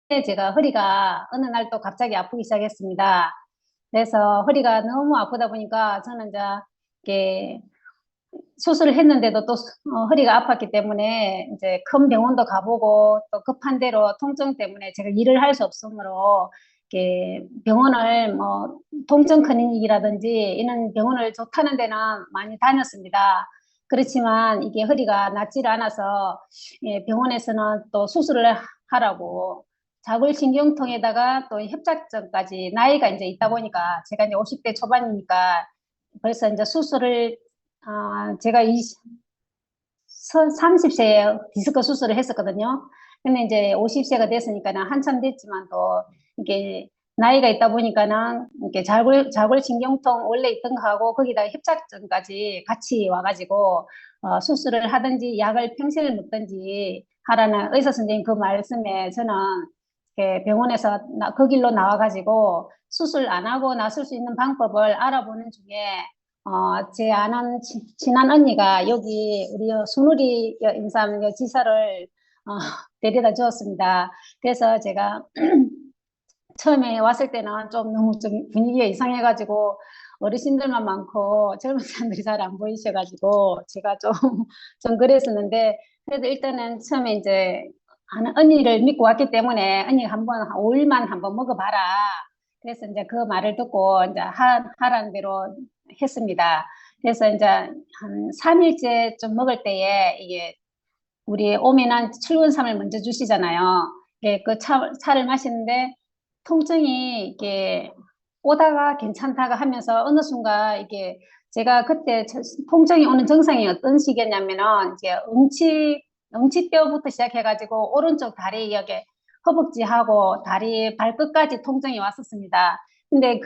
제가 허리가 어느 날 또 갑자기 아프기 시작했습니다. 그래서 허리가 너무 아프다 보니까 저는 이제 이렇게 수술을 했는데도 또 허리가 아팠기 때문에 이제 큰 병원도 가보고 또 급한 대로 통증 때문에 제가 일을 할 수 없으므로 이렇게 병원을 뭐 통증 클리닉이라든지 이런 병원을 좋다는 데는 많이 다녔습니다. 그렇지만 이게 허리가 낫지를 않아서 병원에서는 또 수술을 하라고 자골신경통에다가 또 협착증까지 나이가 이제 있다 보니까 제가 이제 50대 초반이니까 벌써 이제 수술을 제가 30세에 디스크 수술을 했었거든요. 근데 이제 50세가 됐으니까는 한참 됐지만 또 이게 나이가 있다 보니까는 이렇게 자골신경통 원래 있던 거하고 거기다가 협착증까지 같이 와가지고 수술을 하든지 약을 평생을 먹든지 하라는 의사 선생님 그 말씀에 저는 이렇게 병원에서 그 길로 나와가지고 수술 안 하고 나설 수 있는 방법을 알아보는 중에 제 아는 친한 언니가 여기 우리 순우리 인삼 지사를 어, 데려다 주었습니다. 그래서 제가 처음에 왔을 때는 좀 너무 좀 분위기가 이상해가지고 어르신들만 많고 젊은 사람들이 잘 안 보이셔가지고 제가 좀, 좀 그랬었는데 그래도 일단은 처음에 이제 아는 언니를 믿고 왔기 때문에 언니가 한 5일만 한번 먹어봐라. 그래서 이제 그 말을 듣고 이제 하라는 대로 했습니다. 그래서 이제 한 3일째 좀 먹을 때에 이게 우리 오면은 출근삼을 먼저 주시잖아요. 예, 그 차를 마시는데 통증이 이게 오다가 괜찮다가 하면서 어느 순간 이게 제가 그때 통증이 오는 증상이 어떤 시기였냐면은 이제 응치뼈부터 시작해가지고 오른쪽 다리 여기 허벅지하고 다리 발끝까지 통증이 왔었습니다. 근데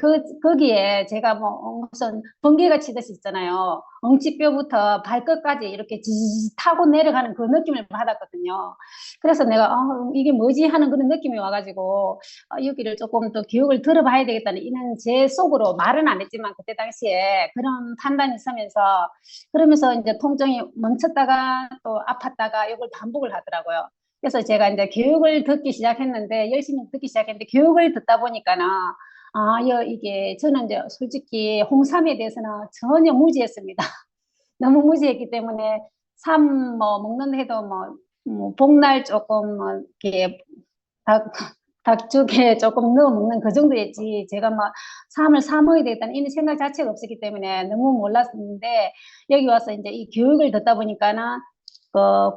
거기에 제가 뭐 무슨 번개가 치듯이 있잖아요. 엉치뼈부터 발끝까지 이렇게 지지지 타고 내려가는 그 느낌을 받았거든요. 그래서 내가 이게 뭐지 하는 그런 느낌이 와가지고 여기를 조금 더 교육을 들어봐야 되겠다는 이는 제 속으로 말은 안 했지만 그때 당시에 그런 판단이 있으면서 그러면서 이제 통증이 멈췄다가 또 아팠다가 이걸 반복을 하더라고요. 그래서 제가 이제 교육을 듣기 시작했는데 열심히 듣기 시작했는데 교육을 듣다 보니까는 이게 저는 이제 솔직히 홍삼에 대해서는 전혀 무지했습니다. 너무 무지했기 때문에 삶 뭐 먹는 해도 뭐 복날 조금 뭐 이렇게 닭, 닭죽에 조금 넣어 먹는 그 정도였지 제가 막 삶을 사 먹어야 되겠다는 이런 생각 자체가 없었기 때문에 너무 몰랐는데 여기 와서 이제 이 교육을 듣다 보니까는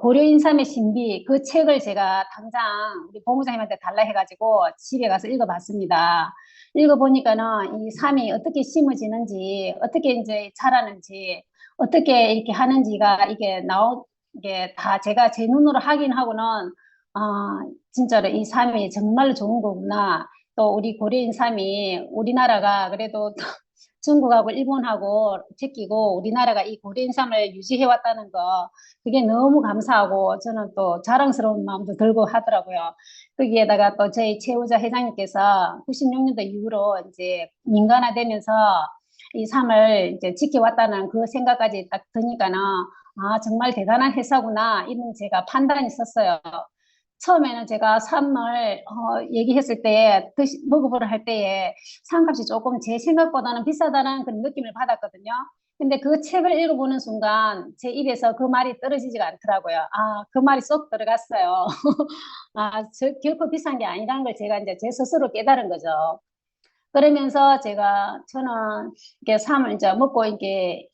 고려인삼의 신비 그 책을 제가 당장 우리 본부장님한테 달라 해가지고 집에 가서 읽어봤습니다. 읽어보니까는 이 삶이 어떻게 심어지는지 어떻게 이제 자라는지 어떻게 이렇게 하는지가 이게 다 제가 제 눈으로 확인하고는 진짜로 이 삶이 정말로 좋은 거구나. 또 우리 고려인 삶이 우리나라가 그래도 중국하고 일본하고 제끼고 우리나라가 이 고려인 삶을 유지해 왔다는 거 그게 너무 감사하고 저는 또 자랑스러운 마음도 들고 하더라고요. 거기에다가 또 저희 최우자 회장님께서 96년도 이후로 이제 민간화되면서 이 삶을 이제 지켜왔다는 그 생각까지 딱 드니까는 정말 대단한 회사구나 이런 제가 판단이 있었어요. 처음에는 제가 삶을 얘기했을 때 먹어보라 할 때에 상값이 조금 제 생각보다는 비싸다는 그런 느낌을 받았거든요. 근데 그 책을 읽어보는 순간 제 입에서 그 말이 떨어지지가 않더라고요. 그 말이 쏙 들어갔어요. 결코 비싼 게 아니라는 걸 제가 이제 제 스스로 깨달은 거죠. 그러면서 저는 이렇게 삶을 이제 먹고 이게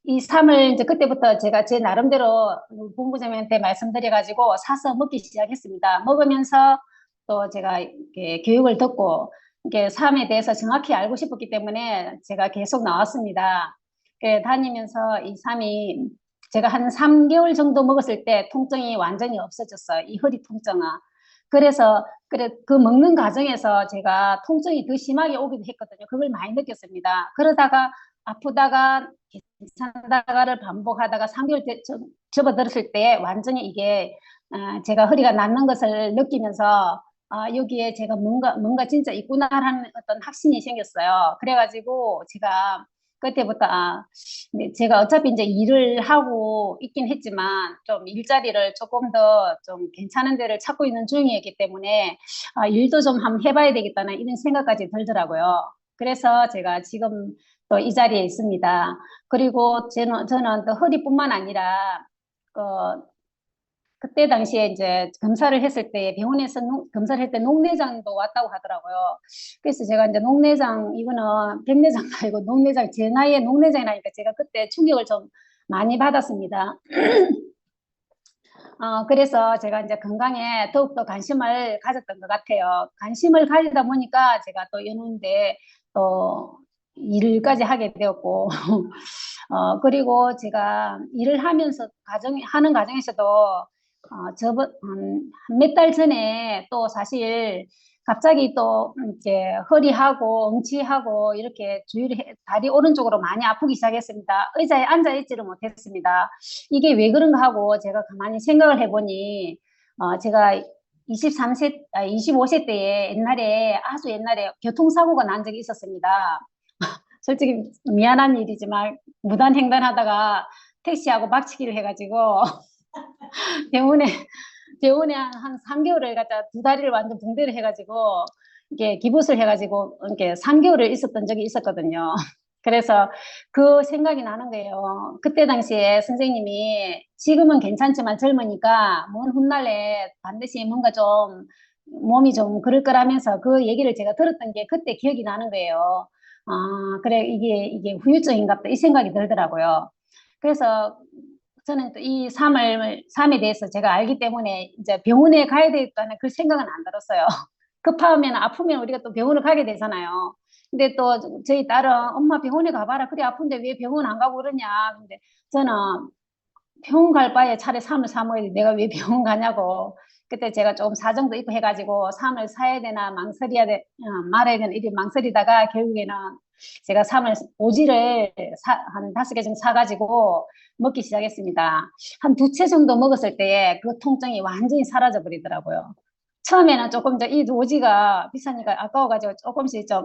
이 삶을 이제 그때부터 제가 제 나름대로 본부장님한테 말씀드려가지고 사서 먹기 시작했습니다. 먹으면서 또 제가 이렇게 교육을 듣고 이게 삶에 대해서 정확히 알고 싶었기 때문에 제가 계속 나왔습니다. 다니면서 이 삶이 제가 한 3개월 정도 먹었을 때 통증이 완전히 없어졌어요. 이 허리 통증은. 그래서 그 먹는 과정에서 제가 통증이 더 심하게 오기도 했거든요. 그걸 많이 느꼈습니다. 그러다가 아프다가 괜찮다가를 반복하다가 3개월 접어들었을 때 완전히 이게 제가 허리가 낫는 것을 느끼면서 여기에 제가 뭔가 진짜 있구나라는 어떤 확신이 생겼어요. 그래가지고 제가 그때부터 근데 제가 어차피 이제 일을 하고 있긴 했지만 좀 일자리를 조금 더 좀 괜찮은 데를 찾고 있는 중이었기 때문에 일도 좀 한번 해봐야 되겠다는 이런 생각까지 들더라고요. 그래서 제가 지금 또 이 자리에 있습니다. 그리고 저는 또 허리뿐만 아니라 어, 그때 당시에 이제 검사를 했을 때 병원에서 검사를 할 때 녹내장도 왔다고 하더라고요. 그래서 제가 이제 녹내장 이거는 백내장 말고 녹내장 제 나이에 녹내장이 나니까 제가 그때 충격을 좀 많이 받았습니다. 그래서 제가 이제 건강에 더욱더 관심을 가졌던 것 같아요. 관심을 가지다 보니까 제가 또 연운대 또 일까지 하게 되었고, 그리고 제가 일을 하면서 하는 과정에서도, 몇 달 전에 또 사실 갑자기 또 이제 허리하고 엉치하고 이렇게 다리 오른쪽으로 많이 아프기 시작했습니다. 의자에 앉아 있지를 못했습니다. 이게 왜 그런가 하고 제가 가만히 생각을 해보니, 제가 25세 때에 아주 옛날에 교통사고가 난 적이 있었습니다. 솔직히 미안한 일이지만 무단횡단하다가 택시하고 박치기를 해가지고 병원에 한 3개월을 갖다 두 다리를 완전 붕대를 해가지고 이게 기부스를 해가지고 이렇게 3개월을 있었던 적이 있었거든요. 그래서 그 생각이 나는 거예요. 그때 당시에 선생님이 지금은 괜찮지만 젊으니까 먼 훗날에 반드시 뭔가 좀 몸이 좀 그럴 거라면서 그 얘기를 제가 들었던 게 그때 기억이 나는 거예요. 그래, 이게 후유증인가 보다 이 생각이 들더라고요. 그래서 저는 또 이 삶에 대해서 제가 알기 때문에 이제 병원에 가야 되겠다는 그 생각은 안 들었어요. 급하면 아프면 우리가 또 병원을 가게 되잖아요. 근데 또 저희 딸은 엄마 병원에 가봐라. 그래 아픈데 왜 병원 안 가고 그러냐. 근데 저는 병원 갈 바에 차라리 삶을 사 먹어야 돼. 내가 왜 병원 가냐고. 그때 제가 좀 사정도 있고 해가지고 삶을 사야 되나 말아야 되나 이리 망설이다가 결국에는 제가 오지를 한 5개 정도 사가지고 먹기 시작했습니다. 한 2채 정도 먹었을 때에 그 통증이 완전히 사라져 버리더라고요. 처음에는 조금 이 오지가 비싸니까 아까워가지고 조금씩 좀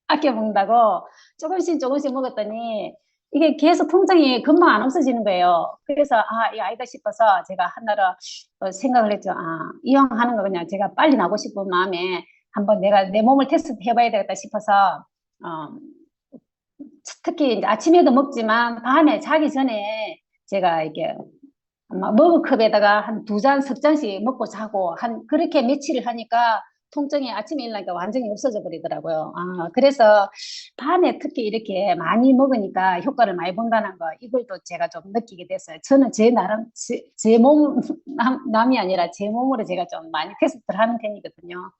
아껴 먹는다고 조금씩 먹었더니 이게 계속 통증이 금방 안 없어지는 거예요. 그래서 이거 아니다 싶어서 제가 한날은 생각을 했죠. 이왕 하는 거 그냥 제가 빨리 나고 싶은 마음에 한번 내가 내 몸을 테스트 해봐야 되겠다 싶어서 어, 특히 이제 아침에도 먹지만 밤에 자기 전에 제가 이게 머그컵에다가 한 2잔, 3잔씩 먹고 자고 그렇게 며칠을 하니까 통증이 아침에 일어나니까 완전히 없어져 버리더라고요. 그래서 밤에 특히 이렇게 많이 먹으니까 효과를 많이 본다는 거, 이걸 또 제가 좀 느끼게 됐어요. 저는 제 몸, 남이 아니라 제 몸으로 제가 좀 많이 테스트를 하는 편이거든요.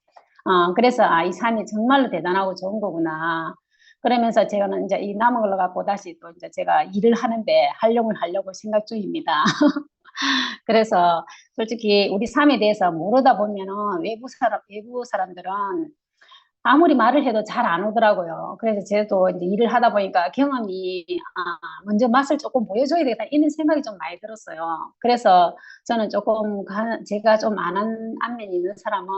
그래서 이 삶이 정말로 대단하고 좋은 거구나. 그러면서 제가는 이제 이 남은 걸로 갖고 다시 또 이제 제가 일을 하는데 활용을 하려고 생각 중입니다. 그래서 솔직히 우리 삶에 대해서 모르다 보면은 외부 사람들은 아무리 말을 해도 잘 안 오더라고요. 그래서 저도 이제 일을 하다 보니까 경험이 먼저 맛을 조금 보여줘야 되겠다 이런 생각이 좀 많이 들었어요. 그래서 저는 조금 제가 좀 아는 안면이 있는 사람은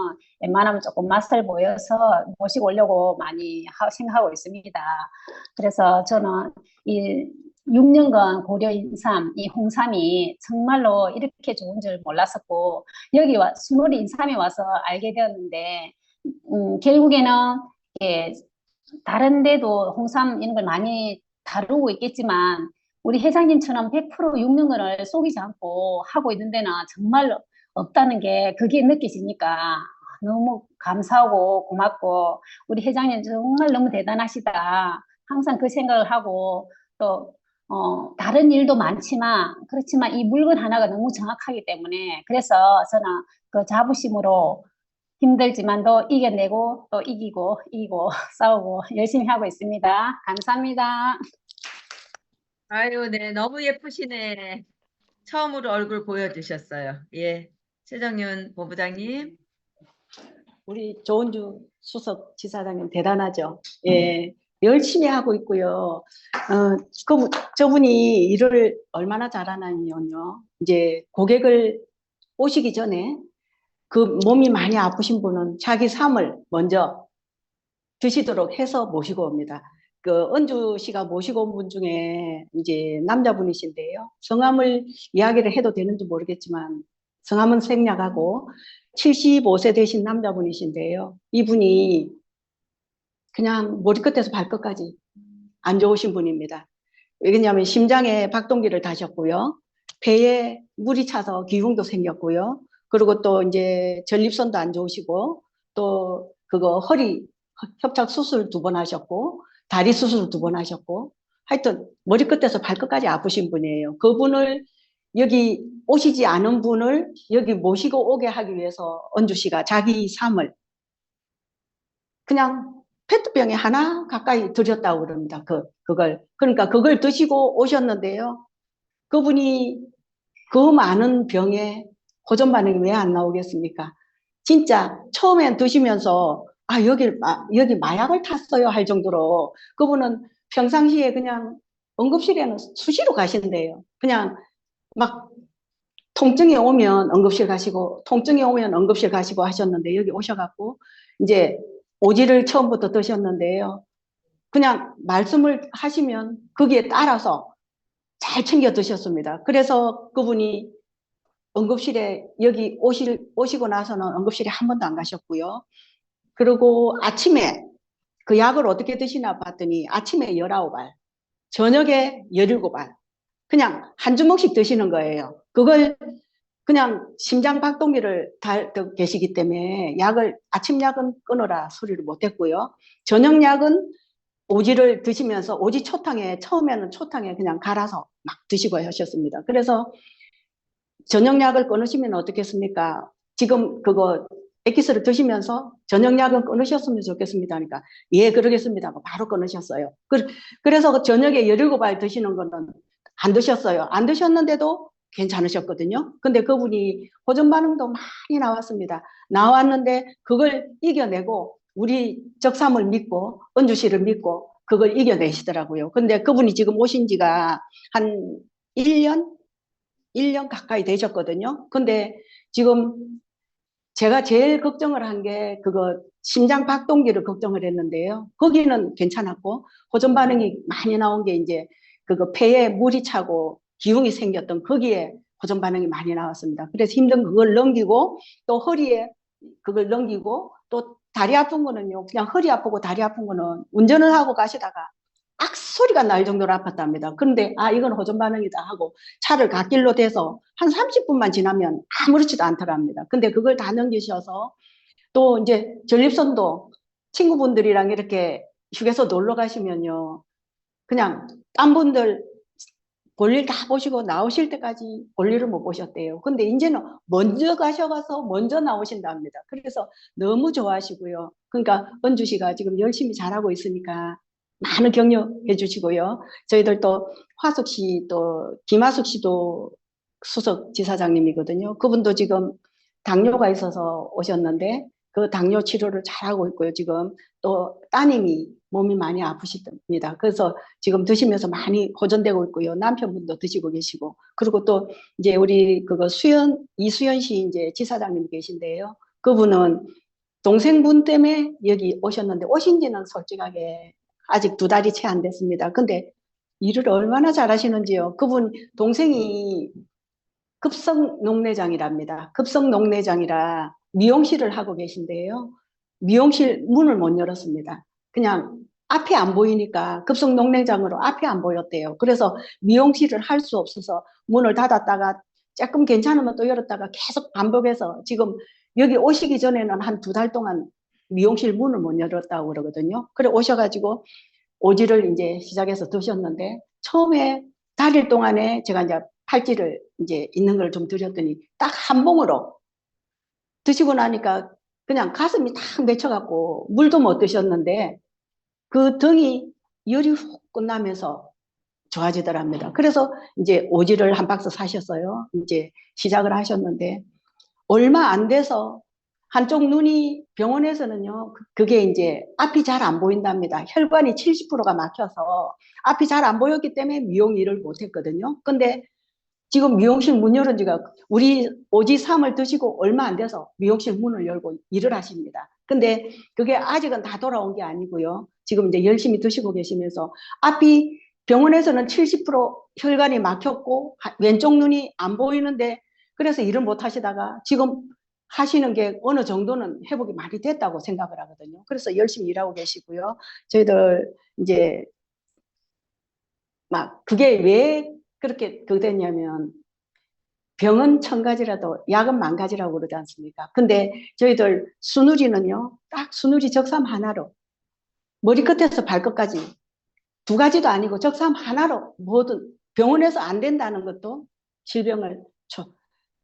웬만하면 조금 맛을 보여서 모시고 오려고 많이 생각하고 있습니다. 그래서 저는 이 6년간 고려 인삼, 이 홍삼이 정말로 이렇게 좋은 줄 몰랐었고, 수노리 인삼에 와서 알게 되었는데, 결국에는, 예, 다른 데도 홍삼 이런 걸 많이 다루고 있겠지만, 우리 회장님처럼 100% 6년간을 속이지 않고 하고 있는 데는 정말 없다는 게 그게 느껴지니까 너무 감사하고 고맙고, 우리 회장님 정말 너무 대단하시다. 항상 그 생각을 하고, 또 다른 일도 많지만, 그렇지만 이 물건 하나가 너무 정확하기 때문에, 그래서 저는 그 자부심으로 힘들지만도 이겨내고, 또 이기고, 싸우고 열심히 하고 있습니다. 감사합니다. 아유, 네, 너무 예쁘시네. 처음으로 얼굴 보여주셨어요. 예, 최정윤 본부장님. 우리 조은주 수석 지사장님 대단하죠. 예, 열심히 하고 있고요. 저분이 일을 얼마나 잘하냐면요. 이제 고객을 오시기 전에 그 몸이 많이 아프신 분은 자기 삶을 먼저 드시도록 해서 모시고 옵니다. 그 은주 씨가 모시고 온 분 중에 이제 남자분이신데요. 성함을 이야기를 해도 되는지 모르겠지만 성함은 생략하고 75세 되신 남자분이신데요. 이분이 그냥 머리끝에서 발끝까지 안 좋으신 분입니다. 왜냐하면 심장에 박동기를 다셨고요. 폐에 물이 차서 기흉도 생겼고요. 그리고 또 이제 전립선도 안 좋으시고 또 그거 허리 협착 수술 2번 하셨고 다리 수술 2번 하셨고 하여튼 머리끝에서 발끝까지 아프신 분이에요. 그분을 여기 오시지 않은 분을 여기 모시고 오게 하기 위해서 은주 씨가 자기 삶을 그냥 페트병에 하나 가까이 들였다고 그럽니다. 그러니까 그걸 드시고 오셨는데요. 그분이 그 많은 병에 호전 반응이 왜 안 나오겠습니까? 진짜 처음엔 드시면서 여기 마약을 탔어요 할 정도로 그분은 평상시에 그냥 응급실에는 수시로 가신대요. 그냥 막 통증이 오면 응급실 가시고 통증이 오면 응급실 가시고 하셨는데 여기 오셔갖고 이제 오지를 처음부터 드셨는데요. 그냥 말씀을 하시면 거기에 따라서 잘 챙겨 드셨습니다. 그래서 그분이 응급실에 여기 오시고 나서는 응급실에 한 번도 안 가셨고요. 그리고 아침에 그 약을 어떻게 드시나 봤더니 아침에 19알, 저녁에 17알 그냥 한 주먹씩 드시는 거예요. 그걸 그냥 심장 박동기를 달고 계시기 때문에 아침 약은 끊어라 소리를 못했고요. 저녁 약은 오지를 드시면서 오지 처음에는 초탕에 그냥 갈아서 막 드시고 하셨습니다. 그래서 저녁 약을 끊으시면 어떻겠습니까? 지금 그거 엑기스를 드시면서 저녁 약은 끊으셨으면 좋겠습니다. 그러니까 예 그러겠습니다. 바로 끊으셨어요. 그래서 저녁에 17알 드시는 거는 안 드셨어요. 안 드셨는데도 괜찮으셨거든요. 근데 그분이 호전 반응도 많이 나왔습니다. 나왔는데 그걸 이겨내고 우리 적삼을 믿고 은주 씨를 믿고 그걸 이겨내시더라고요. 근데 그분이 지금 오신 지가 한 1년 가까이 되셨거든요. 근데 지금 제가 제일 걱정을 한 게 그거 심장 박동기를 걱정을 했는데요. 거기는 괜찮았고 호전 반응이 많이 나온 게 이제 그거 폐에 물이 차고 기흉이 생겼던 거기에 호전 반응이 많이 나왔습니다. 그래서 힘든 그걸 넘기고 또 허리에 그걸 넘기고 또 다리 아픈 거는요. 그냥 허리 아프고 다리 아픈 거는 운전을 하고 가시다가 악소리가 날 정도로 아팠답니다. 그런데 이건 호전 반응이다 하고 차를 갓길로 대서 한 30분만 지나면 아무렇지도 않더랍니다. 근데 그걸 다 넘기셔서 또 이제 전립선도 친구분들이랑 이렇게 휴게소 놀러 가시면요. 그냥 딴 분들 볼일 다 보시고 나오실 때까지 볼일을 못 보셨대요. 근데 이제는 먼저 가셔가서 먼저 나오신답니다. 그래서 너무 좋아하시고요. 그러니까 은주 씨가 지금 열심히 잘하고 있으니까 많은 격려해 주시고요. 저희들 또 화숙 씨, 또 김화숙 씨도 수석 지사장님이거든요. 그분도 지금 당뇨가 있어서 오셨는데 그 당뇨 치료를 잘하고 있고요. 지금 또 따님이 몸이 많이 아프십니다. 그래서 지금 드시면서 많이 호전되고 있고요. 남편분도 드시고 계시고. 그리고 또 이제 우리 그거 이수연 씨 이제 지사장님 계신데요. 그분은 동생분 때문에 여기 오셨는데 오신 지는 솔직하게 아직 2달이 채 안 됐습니다. 근데 일을 얼마나 잘하시는지요. 그분 동생이 급성농내장이랍니다. 급성농내장이라 미용실을 하고 계신데요. 미용실 문을 못 열었습니다. 그냥 앞이 안 보이니까 급성농내장으로 앞이 안 보였대요. 그래서 미용실을 할 수 없어서 문을 닫았다가 조금 괜찮으면 또 열었다가 계속 반복해서 지금 여기 오시기 전에는 한 2달 동안 미용실 문을 못 열었다고 그러거든요. 그래 오셔가지고 오지를 이제 시작해서 드셨는데 처음에 달일 동안에 제가 이제 팔찌를 이제 있는 걸 좀 드렸더니 딱 한 봉으로 드시고 나니까 그냥 가슴이 탁 맺혀갖고 물도 못 드셨는데 그 등이 열이 훅 끝나면서 좋아지더랍니다. 그래서 이제 오지를 한 박스 사셨어요. 이제 시작을 하셨는데 얼마 안 돼서 한쪽 눈이 병원에서는요, 그게 이제 앞이 잘 안 보인답니다. 혈관이 70%가 막혀서 앞이 잘 안 보였기 때문에 미용 일을 못 했거든요. 근데 지금 미용실 문 열은 지가 우리 오지3을 드시고 얼마 안 돼서 미용실 문을 열고 일을 하십니다. 근데 그게 아직은 다 돌아온 게 아니고요. 지금 이제 열심히 드시고 계시면서 앞이 병원에서는 70% 혈관이 막혔고 왼쪽 눈이 안 보이는데 그래서 일을 못 하시다가 지금 하시는 게 어느 정도는 회복이 많이 됐다고 생각을 하거든요. 그래서 열심히 일하고 계시고요. 저희들 이제 막 그게 왜 그렇게 됐냐면 병은 1000가지라도 약은 10,000가지라고 그러지 않습니까? 근데 저희들 수누리는요, 딱 수누리 적삼 하나로 머리끝에서 발끝까지 2가지도 아니고 적삼 하나로 모든 병원에서 안 된다는 것도 질병을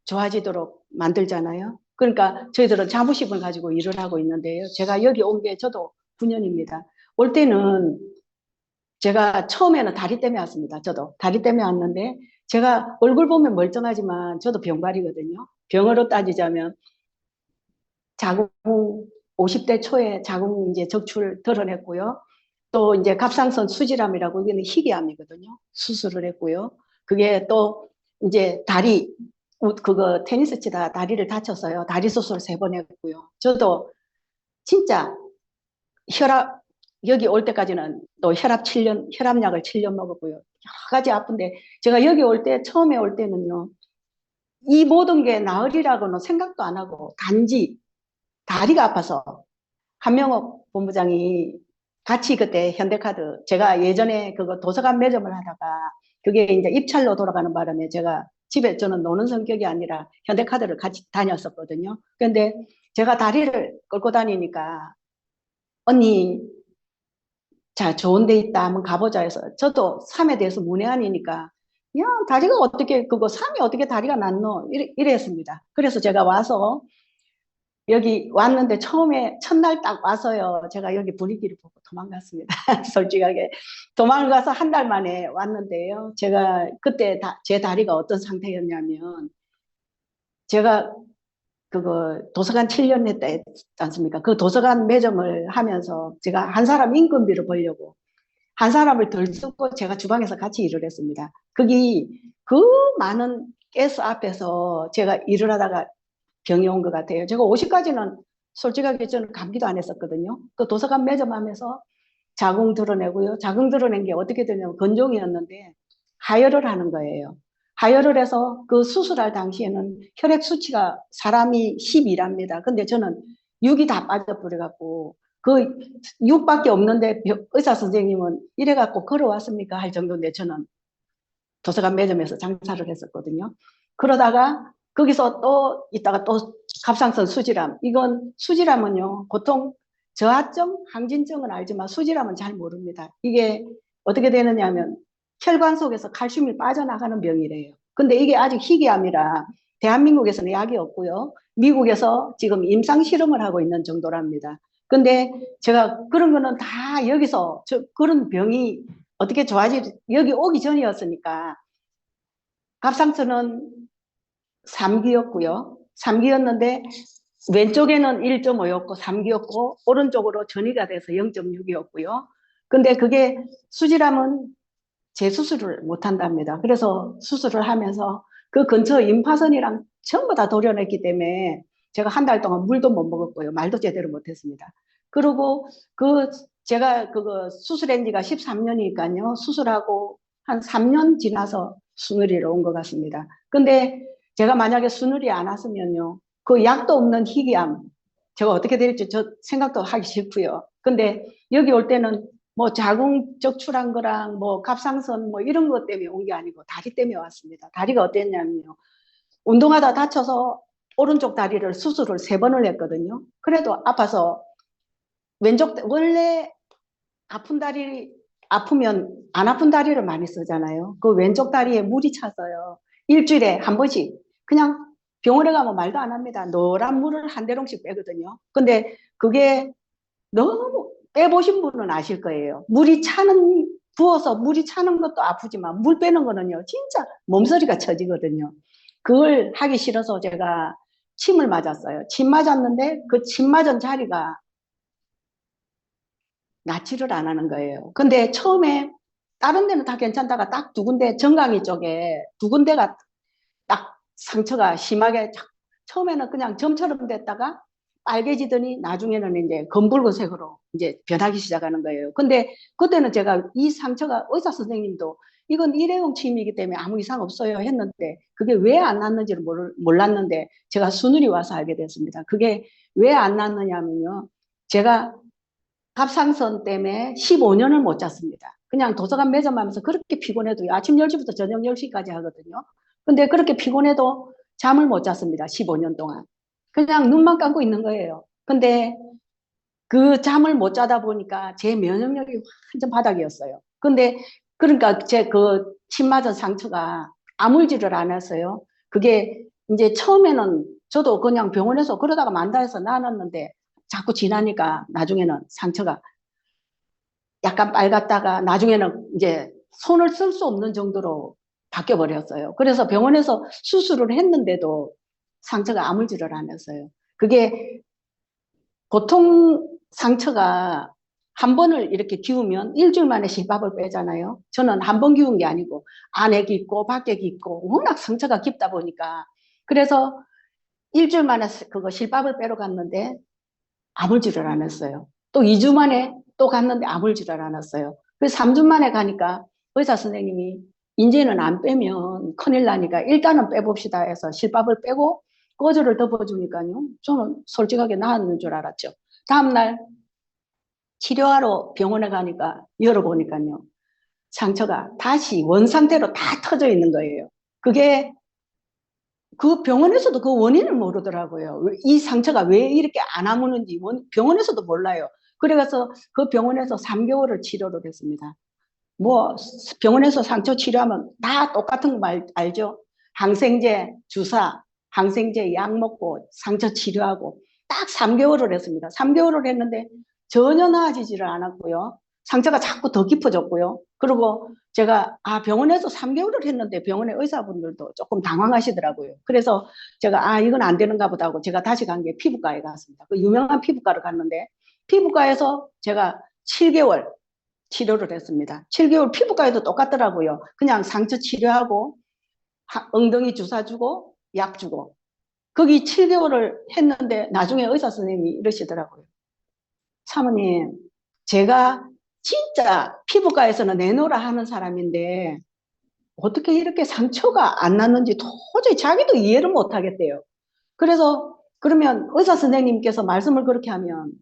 좋아지도록 만들잖아요. 그러니까 저희들은 자부심을 가지고 일을 하고 있는데요. 제가 여기 온 게 저도 9년입니다. 올 때는 제가 처음에는 다리 때문에 왔습니다. 저도 다리 때문에 왔는데 제가 얼굴 보면 멀쩡하지만 저도 병발이거든요. 병으로 따지자면 자궁 50대 초에 자궁 이제 적출 드러냈고요. 또 이제 갑상선 수질암이라고 이게 희귀암이거든요. 수술을 했고요. 그게 또 이제 다리 그거 테니스 치다 다리를 다쳤어요. 다리 수술 3번 했고요. 저도 진짜 혈압 여기 올 때까지는 또 혈압약을 7년 먹었고요. 여러 가지 아픈데 제가 여기 올 때 처음에 올 때는요. 이 모든 게 나으리라고는 생각도 안 하고 단지 다리가 아파서 한명옥 본부장이 같이 그때 현대카드 제가 예전에 그거 도서관 매점을 하다가 그게 이제 입찰로 돌아가는 바람에 제가 집에 저는 노는 성격이 아니라 현대카드를 같이 다녔었거든요. 그런데 제가 다리를 끌고 다니니까 언니 자 좋은 데 있다 한번 가보자 해서 저도 삶에 대해서 문외한이니까 야 다리가 어떻게 그거 삶이 어떻게 다리가 낫노 이랬습니다. 그래서 제가 와서 여기 왔는데 처음에 첫날 딱 와서요. 제가 여기 분위기를 보고 도망갔습니다. 솔직하게. 도망가서 한 달 만에 왔는데요. 제가 그때 제 다리가 어떤 상태였냐면 제가 그거 도서관 7년 했다 했지 않습니까? 그 도서관 매점을 하면서 제가 한 사람 인건비를 벌려고 한 사람을 덜 쓰고 제가 주방에서 같이 일을 했습니다. 거기 그 많은 가스 앞에서 제가 일을 하다가 병이 온 것 같아요. 제가 50까지는 솔직하게 저는 감기도 안 했었거든요. 그 도서관 매점하면서 자궁 드러내고요. 자궁 드러낸 게 어떻게 되냐면 건종이었는데 하혈을 하는 거예요. 하혈을 해서 그 수술할 당시에는 혈액 수치가 사람이 12랍니다. 근데 저는 6이 다 빠져버려갖고 그 6밖에 없는데 의사 선생님은 이래갖고 걸어왔습니까? 할 정도인데 저는 도서관 매점에서 장사를 했었거든요. 그러다가 거기서 또 있다가 또 갑상선 수질암. 이건 수질암은요. 보통 저하증, 항진증은 알지만 수질암은 잘 모릅니다. 이게 어떻게 되느냐 하면 혈관 속에서 칼슘이 빠져나가는 병이래요. 근데 이게 아직 희귀암이라 대한민국에서는 약이 없고요. 미국에서 지금 임상 실험을 하고 있는 정도랍니다. 근데 제가 그런 거는 다 여기서 그런 병이 어떻게 여기 오기 전이었으니까 갑상선은 3기였고요. 3기였는데 왼쪽에는 1.5였고 3기였고 오른쪽으로 전이가 돼서 0.6이었고요. 근데 그게 수질암은 재수술을 못한답니다. 그래서 수술을 하면서 그 근처 임파선이랑 전부 다 도려냈기 때문에 제가 한 달 동안 물도 못 먹었고요. 말도 제대로 못했습니다. 그리고 제가 그거 수술한 지가 13년이니까요. 수술하고 한 3년 지나서 수누리로 온 것 같습니다. 근데 제가 만약에 수누리 안 왔으면요. 그 약도 없는 희귀암 제가 어떻게 될지 저 생각도 하기 싫고요. 근데 여기 올 때는 뭐 자궁 적출한 거랑 뭐 갑상선 뭐 이런 것 때문에 온 게 아니고 다리 때문에 왔습니다. 다리가 어땠냐면요. 운동하다 다쳐서 오른쪽 다리를 수술을 3번을 했거든요. 그래도 아파서 원래 아픈 다리 아프면 안 아픈 다리를 많이 쓰잖아요. 그 왼쪽 다리에 물이 차서요. 일주일에 한 번씩 그냥 병원에 가면 말도 안 합니다. 노란 물을 한 대롱씩 빼거든요. 근데 그게 너무 빼보신 분은 아실 거예요. 부어서 물이 차는 것도 아프지만 물 빼는 거는요. 진짜 몸서리가 쳐지거든요. 그걸 하기 싫어서 제가 침을 맞았어요. 침 맞았는데 그 침 맞은 자리가 낫지를 안 하는 거예요. 근데 처음에 다른 데는 다 괜찮다가 딱 2군데 정강이 쪽에 2군데가 상처가 심하게 처음에는 그냥 점처럼 됐다가 빨개지더니 나중에는 이제 검붉은색으로 이제 변하기 시작하는 거예요. 근데 그때는 제가 이 상처가 의사 선생님도 이건 일회용 침이기 때문에 아무 이상 없어요 했는데 그게 왜 안 났는지를 몰랐는데 제가 수술이 와서 알게 됐습니다. 그게 왜 안 났느냐면요. 제가 갑상선 때문에 15년을 못 잤습니다. 그냥 도서관 매점하면서 그렇게 피곤해도 아침 10시부터 저녁 10시까지 하거든요. 근데 그렇게 피곤해도 잠을 못 잤습니다. 15년 동안. 그냥 눈만 감고 있는 거예요. 근데 그 잠을 못 자다 보니까 제 면역력이 완전 바닥이었어요. 근데 그러니까 제 그 침 맞은 상처가 아물지를 않았어요. 그게 이제 처음에는 저도 그냥 병원에서 그러다가 만다 해서 나눴는데 자꾸 지나니까 나중에는 상처가 약간 빨갛다가 나중에는 이제 손을 쓸 수 없는 정도로 바뀌어 버렸어요. 그래서 병원에서 수술을 했는데도 상처가 아물지를 않았어요. 그게 보통 상처가 한 번을 이렇게 기우면 일주일 만에 실밥을 빼잖아요. 저는 한 번 기운 게 아니고 안에 깊고 밖에 깊고 워낙 상처가 깊다 보니까 그래서 일주일 만에 그거 실밥을 빼러 갔는데 아물지를 않았어요. 또 2주 만에 또 갔는데 아물지를 않았어요. 그래서 3주 만에 가니까 의사 선생님이 이제는 안 빼면 큰일 나니까 일단은 빼봅시다 해서 실밥을 빼고 거즈를 덮어주니까요. 저는 솔직하게 나았는 줄 알았죠. 다음날 치료하러 병원에 가니까 열어보니까요. 상처가 다시 원상태로 다 터져 있는 거예요. 그게 그 병원에서도 그 원인을 모르더라고요. 이 상처가 왜 이렇게 안 아무는지 병원에서도 몰라요. 그래서 그 병원에서 3개월을 치료를 했습니다. 뭐 병원에서 상처 치료하면 다 똑같은 거 알죠? 항생제 주사, 항생제 약 먹고 상처 치료하고 딱 3개월을 했습니다. 3개월을 했는데 전혀 나아지지를 않았고요. 상처가 자꾸 더 깊어졌고요. 그리고 제가 병원에서 3개월을 했는데 병원의 의사분들도 조금 당황하시더라고요. 그래서 제가 이건 안 되는가 보다 하고 제가 다시 간 게 피부과에 갔습니다. 그 유명한 피부과를 갔는데 피부과에서 제가 7개월 치료를 했습니다. 7개월 피부과에도 똑같더라고요. 그냥 상처 치료하고 엉덩이 주사 주고 약 주고 거기 7개월을 했는데 나중에 의사 선생님이 이러시더라고요. 사모님, 제가 진짜 피부과에서는 내놓으라 하는 사람인데 어떻게 이렇게 상처가 안 났는지 도저히 자기도 이해를 못 하겠대요. 그래서 그러면 의사 선생님께서 말씀을 그렇게 하면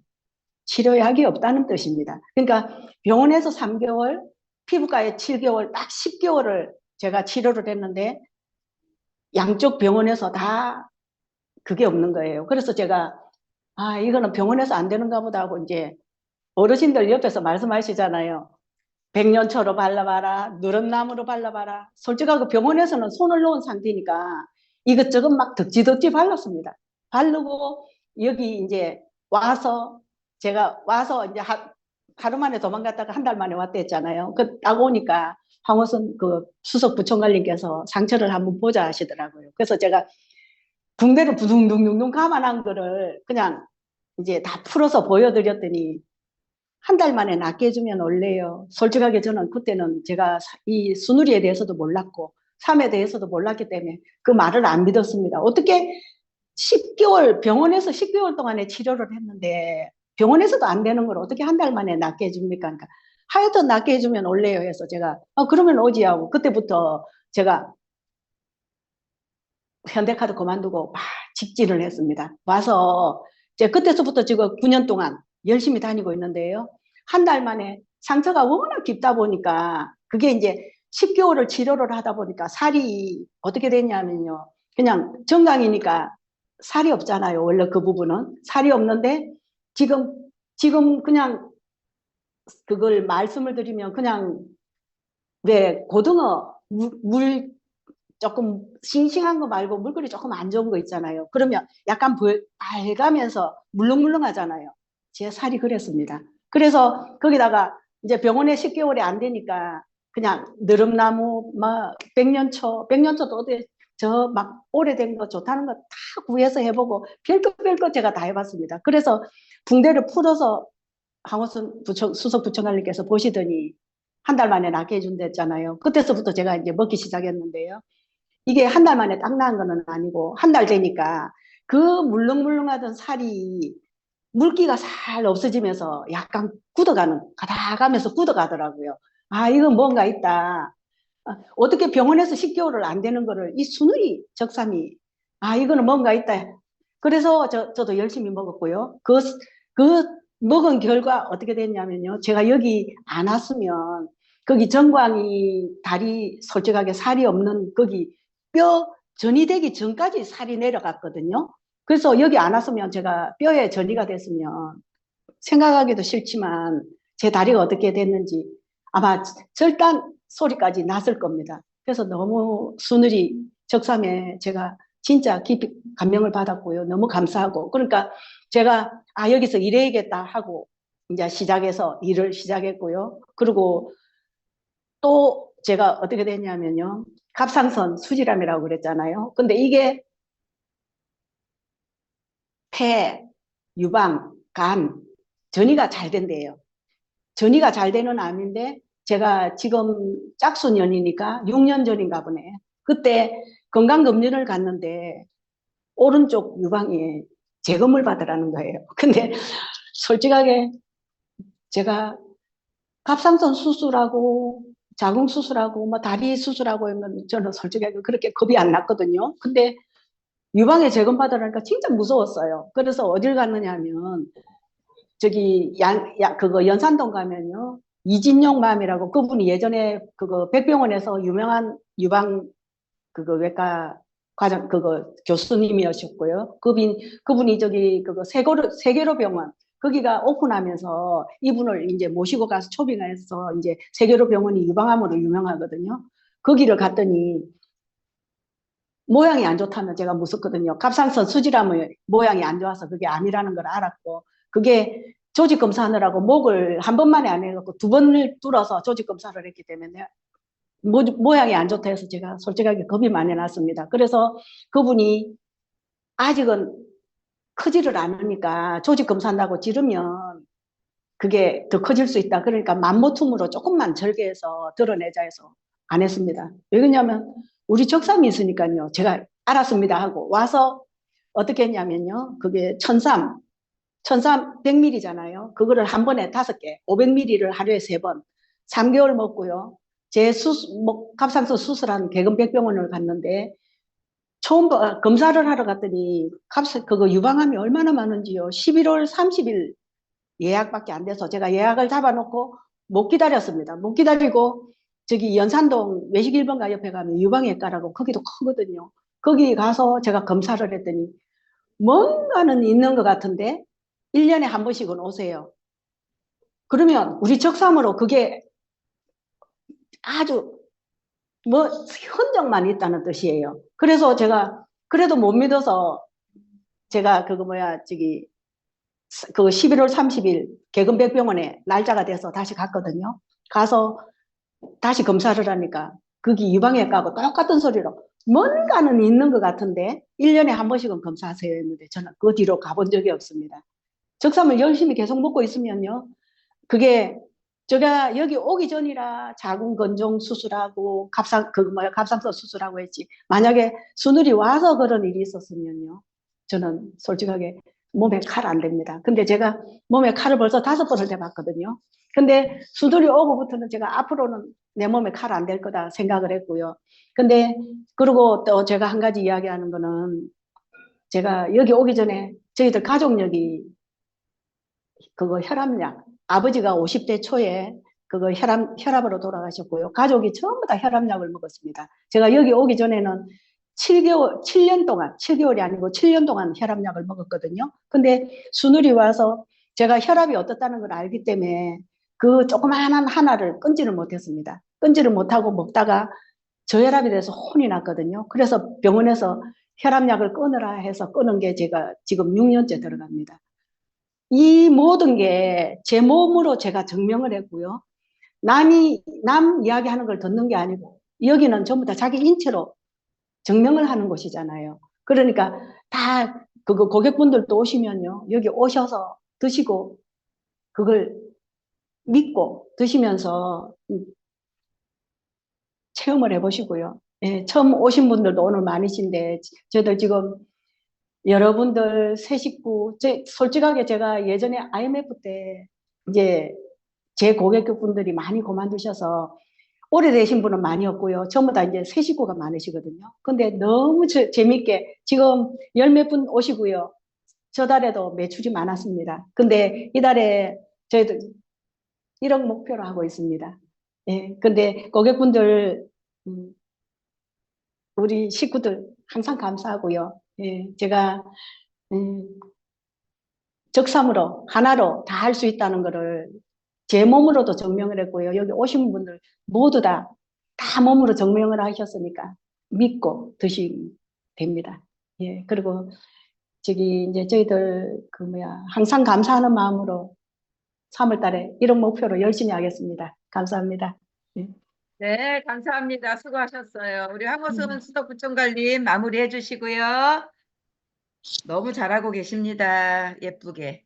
치료약이 없다는 뜻입니다. 그러니까 병원에서 3개월, 피부과에 7개월, 딱 10개월을 제가 치료를 했는데 양쪽 병원에서 다 그게 없는 거예요. 그래서 제가 이거는 병원에서 안 되는가 보다 하고 이제 어르신들 옆에서 말씀하시잖아요. 백년초로 발라봐라, 누름나무로 발라봐라. 솔직하게 병원에서는 손을 놓은 상태니까 이것저것 막 덕지덕지 발랐습니다. 바르고 여기 이제 와서 제가 와서 이제 하루 만에 도망갔다가 한 달 만에 왔다 했잖아요. 딱 오니까 황호선 그 수석 부총관님께서 상처를 한번 보자 하시더라고요. 그래서 제가 붕대를 부둥둥둥둥 감아난 거를 그냥 이제 다 풀어서 보여드렸더니 한 달 만에 낫게 해주면 올래요. 솔직하게 저는 그때는 제가 이 수누리에 대해서도 몰랐고 삶에 대해서도 몰랐기 때문에 그 말을 안 믿었습니다. 어떻게 10개월 병원에서 10개월 동안에 치료를 했는데 병원에서도 안 되는 걸 어떻게 한 달 만에 낫게 해줍니까? 그러니까 하여튼 낫게 해주면 올래요 해서 제가 그러면 오지 하고 그때부터 제가 현대카드 그만두고 막 직진을 했습니다. 와서 이제 그때서부터 지금 9년 동안 열심히 다니고 있는데요. 한 달 만에 상처가 워낙 깊다 보니까 그게 이제 10개월을 치료를 하다 보니까 살이 어떻게 됐냐면요. 그냥 정강이니까 살이 없잖아요. 원래 그 부분은. 살이 없는데 지금 그냥 그걸 말씀을 드리면 그냥 왜 고등어 물 조금 싱싱한 거 말고 물건이 조금 안 좋은 거 있잖아요. 그러면 약간 밝으면서 물렁물렁하잖아요. 제 살이 그랬습니다. 그래서 거기다가 이제 병원에 10개월이 안 되니까 그냥 느릅나무, 막 백년초도 어디 저 막 오래된 거 좋다는 거 다 구해서 해보고 별거 제가 다 해봤습니다. 그래서 붕대를 풀어서 황호순 수석 부총관님께서 보시더니 한 달 만에 낫게 해준댔잖아요. 그때서부터 제가 이제 먹기 시작했는데요. 이게 한 달 만에 딱 나은 건 아니고 한 달 되니까 그 물렁물렁하던 살이 물기가 살 없어지면서 약간 굳어가는, 가다가면서 굳어가더라고요. 아, 이건 뭔가 있다. 어떻게 병원에서 10개월을 안 되는 거를 이 수누리 적삼이, 아, 이거는 뭔가 있다. 그래서 저도 열심히 먹었고요. 그 먹은 결과 어떻게 됐냐면요. 제가 여기 안 왔으면 거기 정광이 다리 솔직하게 살이 없는 거기 뼈 전이 되기 전까지 살이 내려갔거든요. 그래서 여기 안 왔으면 제가 뼈에 전이가 됐으면 생각하기도 싫지만 제 다리가 어떻게 됐는지 아마 절단 소리까지 났을 겁니다. 그래서 너무 수누리 적삼에 제가 진짜 깊이 감명을 받았고요. 너무 감사하고. 그러니까 제가 아, 여기서 일해야겠다 하고 이제 시작해서 일을 시작했고요. 그리고 또 제가 어떻게 됐냐면요. 갑상선 수질암이라고 그랬잖아요. 근데 이게 폐, 유방, 간, 전이가 잘 된대요. 전이가 잘 되는 암인데 제가 지금 짝수년이니까 6년 전인가 보네. 그때 건강검진을 갔는데 오른쪽 유방에 재검을 받으라는 거예요. 근데 솔직하게 제가 갑상선 수술하고 자궁 수술하고 뭐 다리 수술하고 하면 저는 솔직하게 그렇게 겁이 안 났거든요. 근데 유방에 재검 받으라니까 진짜 무서웠어요. 그래서 어딜 갔느냐 하면 저기 그거 연산동 가면요. 이진용 맘이라고 그분이 예전에 그거 백병원에서 유명한 유방 그거 외과 과장 그거 교수님이셨고요. 그분이 저기 그거 세계로 병원 거기가 오픈하면서 이분을 이제 모시고 가서 초빙해서 이제 세계로 병원이 유방암으로 유명하거든요. 거기를 갔더니 모양이 안 좋다면 제가 무섭거든요. 갑상선 수질암의 모양이 안 좋아서 그게 암이라는 걸 알았고 그게 조직 검사하느라고 목을 한 번만에 안 해갖고 두 번을 뚫어서 조직 검사를 했기 때문에 모양이 안 좋다 해서 제가 솔직하게 겁이 많이 났습니다. 그래서 그분이 아직은 크지를 않으니까 조직 검사한다고 지르면 그게 더 커질 수 있다. 그러니까 만모퉁으로 조금만 절개해서 드러내자 해서 안 했습니다. 왜 그러냐면 우리 적삼이 있으니까요. 제가 알았습니다 하고 와서 어떻게 했냐면요. 그게 천삼 100ml잖아요. 그거를 한 번에 5개, 500ml를 하루에 3번, 3개월 먹고요. 제 갑상선 수술한 개근백병원을 갔는데 처음 검사를 하러 갔더니 그거 유방암이 얼마나 많은지요. 11월 30일 예약밖에 안 돼서 제가 예약을 잡아놓고 못 기다렸습니다. 못 기다리고 저기 연산동 외식 1번가 옆에 가면 유방외과라고 거기도 크거든요. 거기 가서 제가 검사를 했더니 뭔가는 있는 것 같은데 1년에 한 번씩은 오세요. 그러면 우리 적삼으로 그게 아주 뭐 흔적만 있다는 뜻이에요. 그래서 제가 그래도 못 믿어서 제가 그거 저기 그 11월 30일 개근백병원에 날짜가 돼서 다시 갔거든요. 가서 다시 검사를 하니까 거기 유방외과하고 똑같은 소리로 뭔가는 있는 것 같은데 1년에 한 번씩은 검사하세요 했는데 저는 그 뒤로 가본 적이 없습니다. 적삼을 열심히 계속 먹고 있으면요. 그게 제가 여기 오기 전이라 자궁 건종 수술하고 갑상선 수술하고 했지. 만약에 수술이 와서 그런 일이 있었으면요. 저는 솔직하게 몸에 칼 안 됩니다. 근데 제가 몸에 칼을 벌써 5번을 대봤거든요. 근데 수술이 오고부터는 제가 앞으로는 내 몸에 칼 안 될 거다 생각을 했고요. 근데 그리고 또 제가 한 가지 이야기하는 거는 제가 여기 오기 전에 저희들 가족력이 그거 혈압약 아버지가 50대 초에 그거 혈압으로 돌아가셨고요. 가족이 전부 다 혈압약을 먹었습니다. 제가 여기 오기 전에는 7년 동안, 7개월이 아니고 7년 동안 혈압약을 먹었거든요. 근데 수술이 와서 제가 혈압이 어떻다는 걸 알기 때문에 그 조그마한 하나를 끊지를 못했습니다. 끊지를 못하고 먹다가 저혈압이 돼서 혼이 났거든요. 그래서 병원에서 혈압약을 끊으라 해서 끊은 게 제가 지금 6년째 들어갑니다. 이 모든 게 제 몸으로 제가 증명을 했고요. 남 이야기하는 걸 듣는 게 아니고 여기는 전부 다 자기 인체로 증명을 하는 곳이잖아요. 그러니까 다 그거 고객분들도 오시면요. 여기 오셔서 드시고 그걸 믿고 드시면서 체험을 해보시고요. 예, 처음 오신 분들도 오늘 많으신데, 저도 지금 여러분들 새 식구, 솔직하게 제가 예전에 IMF 때 이제 제 고객분들이 많이 그만두셔서 오래되신 분은 많이 없고요. 전부 다 이제 새 식구가 많으시거든요. 근데 너무 재밌게 지금 열 몇 분 오시고요. 저 달에도 매출이 많았습니다. 근데 이달에 저희도 1억 목표로 하고 있습니다. 예, 근데 고객분들, 우리 식구들 항상 감사하고요. 예, 제가, 적삼으로, 하나로 다 할 수 있다는 거를 제 몸으로도 증명을 했고요. 여기 오신 분들 모두 다 몸으로 증명을 하셨으니까 믿고 드시면 됩니다. 예, 그리고 이제 저희들 항상 감사하는 마음으로 3월 달에 1억 목표로 열심히 하겠습니다. 감사합니다. 예. 네, 감사합니다. 수고하셨어요. 우리 황호순 수석부총괄님 마무리해 주시고요. 너무 잘하고 계십니다. 예쁘게.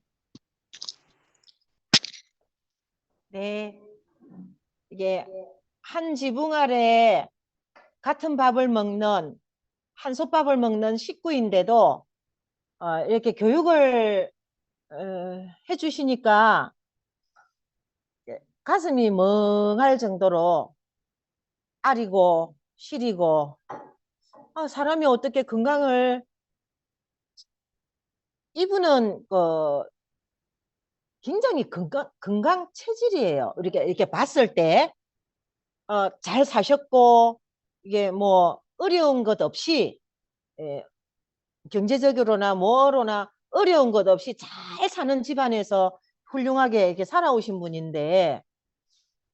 네. 이게 한 지붕 아래 같은 밥을 먹는, 한 솥밥을 먹는 식구인데도 이렇게 교육을 해주시니까 가슴이 멍할 정도로 아리고 시리고, 사람이 어떻게 건강을, 이분은 굉장히 건강 체질이에요. 이렇게 봤을 때 잘 사셨고, 이게 뭐 어려운 것 없이, 경제적으로나 뭐로나 어려운 것 없이 잘 사는 집안에서 훌륭하게 이렇게 살아오신 분인데,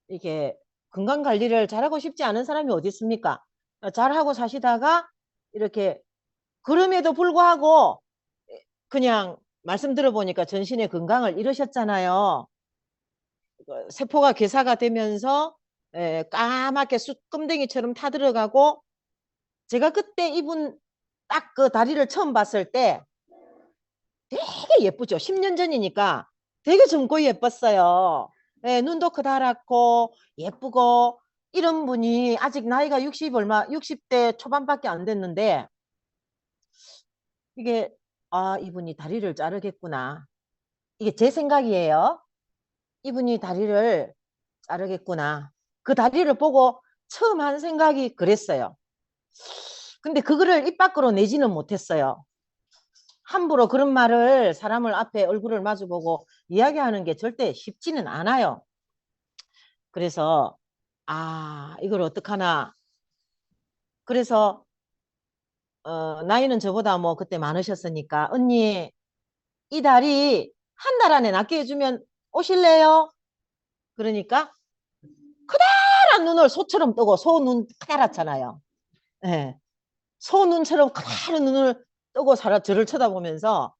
이게 건강 관리를 잘하고 싶지 않은 사람이 어디 있습니까? 잘하고 사시다가 이렇게, 그럼에도 불구하고 그냥 말씀 들어보니까 전신의 건강을 잃으셨잖아요. 세포가 괴사가 되면서 까맣게 숯검댕이처럼 타들어가고, 제가 그때 이분 딱 그 다리를 처음 봤을 때 되게 예쁘죠. 10년 전이니까 되게 젊고 예뻤어요. 눈도 크다랗고 예쁘고, 이런 분이 아직 나이가 60대 초반밖에 안 됐는데, 이게 이분이 다리를 자르겠구나. 이게 제 생각이에요. 이분이 다리를 자르겠구나. 그 다리를 보고 처음 한 생각이 그랬어요. 근데 그거를 입 밖으로 내지는 못했어요. 함부로 그런 말을 사람을 앞에 얼굴을 마주보고 이야기하는 게 절대 쉽지는 않아요. 그래서 이걸 어떡하나. 그래서 나이는 저보다 뭐 그때 많으셨으니까, 언니 이 다리 한 달 안에 낫게 해주면 오실래요? 그러니까 커다란 눈을 소처럼 뜨고, 소 눈 커다랗잖아요. 예. 소 눈처럼 커다란 눈을 뜨고 저를 쳐다보면서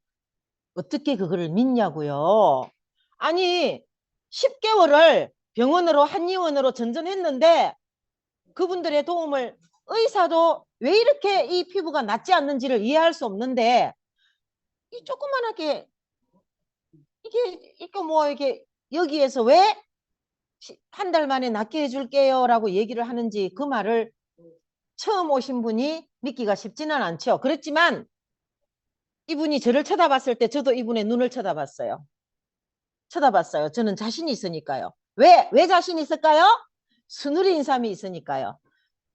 어떻게 그거를 믿냐고요. 아니 10개월을 병원으로 한의원으로 전전했는데, 그분들의 도움을, 의사도 왜 이렇게 이 피부가 낫지 않는지를 이해할 수 없는데, 이 조그만하게 이게 뭐 이게 여기에서 왜 한 달 만에 낫게 해줄게요 라고 얘기를 하는지, 그 말을 처음 오신 분이 믿기가 쉽지는 않죠. 그렇지만 이분이 저를 쳐다봤을 때 저도 이분의 눈을 쳐다봤어요. 저는 자신이 있으니까요. 왜 자신 있을까요? 순우리 인삼이 있으니까요.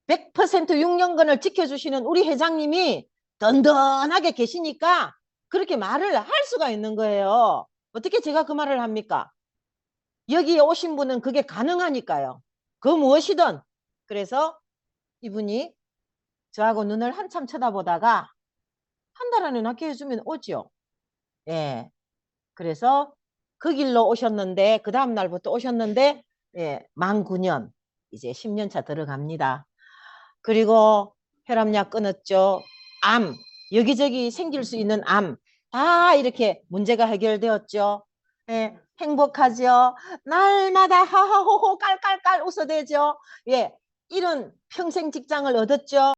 100% 6년간을 지켜주시는 우리 회장님이 든든하게 계시니까 그렇게 말을 할 수가 있는 거예요. 어떻게 제가 그 말을 합니까? 여기에 오신 분은 그게 가능하니까요. 그 무엇이든. 그래서 이분이 저하고 눈을 한참 쳐다보다가 한 달 안에 낫게 해주면 오죠. 예. 그래서 그 길로 오셨는데, 그 다음 날부터 오셨는데, 만 9년, 이제 10년 차 들어갑니다. 그리고 혈압약 끊었죠. 암, 여기저기 생길 수 있는 암, 다 이렇게 문제가 해결되었죠. 행복하죠. 날마다 하하호호 깔깔깔 웃어대죠. 이런 평생 직장을 얻었죠.